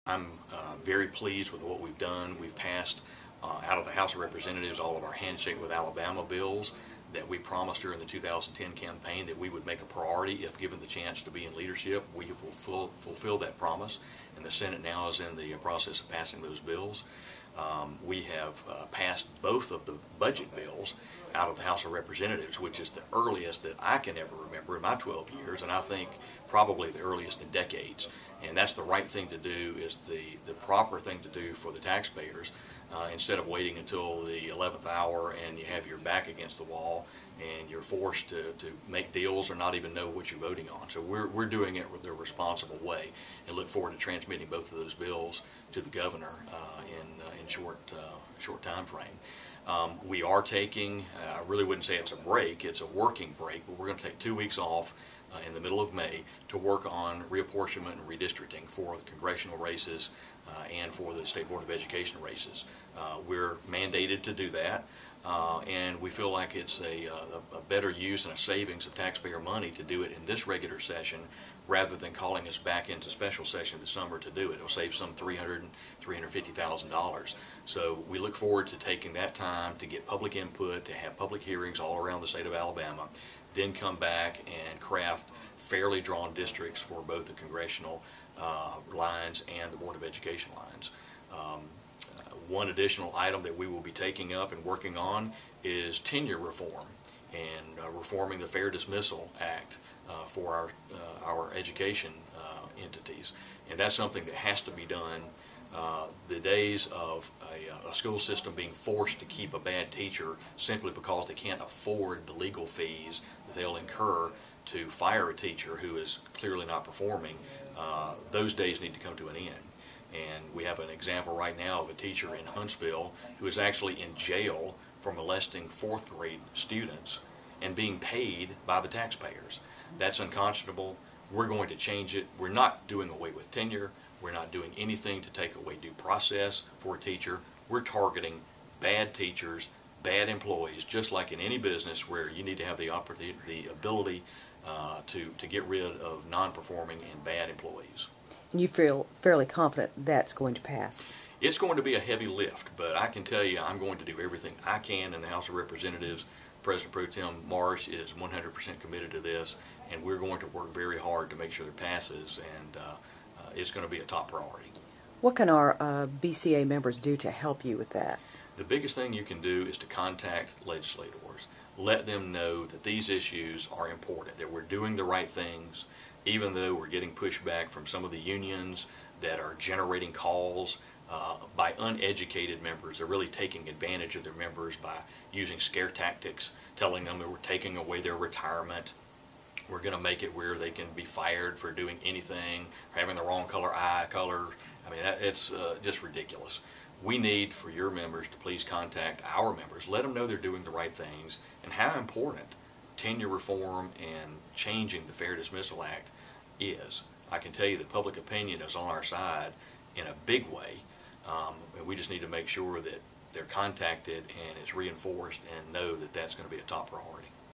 I'm very pleased with what we've done. We've passed out of the House of Representatives all of our Handshake with Alabama bills that we promised during the 2010 campaign that we would make a priority if given the chance to be in leadership. We have fulfilled that promise, and the Senate now is in the process of passing those bills. We have passed both of the budget bills out of the House of Representatives, which is the earliest that I can ever remember in my 12 years, and I think probably the earliest in decades. And that's the right thing to do, is the proper thing to do for the taxpayers, instead of waiting until the 11th hour and you have your back against the wall and you're forced to make deals or not even know what you're voting on. So we're doing it with a responsible way, and look forward to transmitting both of those bills to the governor in short time frame. We are taking, I really wouldn't say it's a break, it's a working break, but we're going to take 2 weeks off in the middle of May to work on reapportionment and redistricting for the congressional races and for the State Board of Education races. We're mandated to do that, and we feel like it's a better use and a savings of taxpayer money to do it in this regular session rather than calling us back into special session this summer to do it. It'll save some $300,000 and $350,000. So we look forward to taking that time to get public input, to have public hearings all around the state of Alabama, then come back and craft fairly drawn districts for both the congressional lines and the Board of Education lines. One additional item that we will be taking up and working on is tenure reform and reforming the Fair Dismissal Act for our education entities. And that's something that has to be done. The days of a school system being forced to keep a bad teacher simply because they can't afford the legal fees that they'll incur to fire a teacher who is clearly not performing, those days need to come to an end. And we have an example right now of a teacher in Huntsville who is actually in jail for molesting 4th grade students and being paid by the taxpayers. That's unconscionable. We're going to change it. We're not doing away with tenure. We're not doing anything to take away due process for a teacher. We're targeting bad teachers, bad employees, just like in any business where you need to have the opportunity, the ability to get rid of non-performing and bad employees. And you feel fairly confident that's going to pass? It's going to be a heavy lift, but I can tell you I'm going to do everything I can in the House of Representatives. President Pro Tem Marsh is 100% committed to this, and we're going to work very hard to make sure it passes, and it's going to be a top priority. What can our BCA members do to help you with that? The biggest thing you can do is to contact legislators. Let them know that these issues are important, that we're doing the right things, even though we're getting pushback from some of the unions that are generating calls by uneducated members. They're really taking advantage of their members by using scare tactics, telling them that we're taking away their retirement. We're going to make it where they can be fired for doing anything, having the wrong color eye color. I mean, it's just ridiculous. We need for your members to please contact our members. Let them know they're doing the right things and how important tenure reform and changing the Fair Dismissal Act is. I can tell you that public opinion is on our side in a big way. And we just need to make sure that they're contacted and it's reinforced and know that that's going to be a top priority.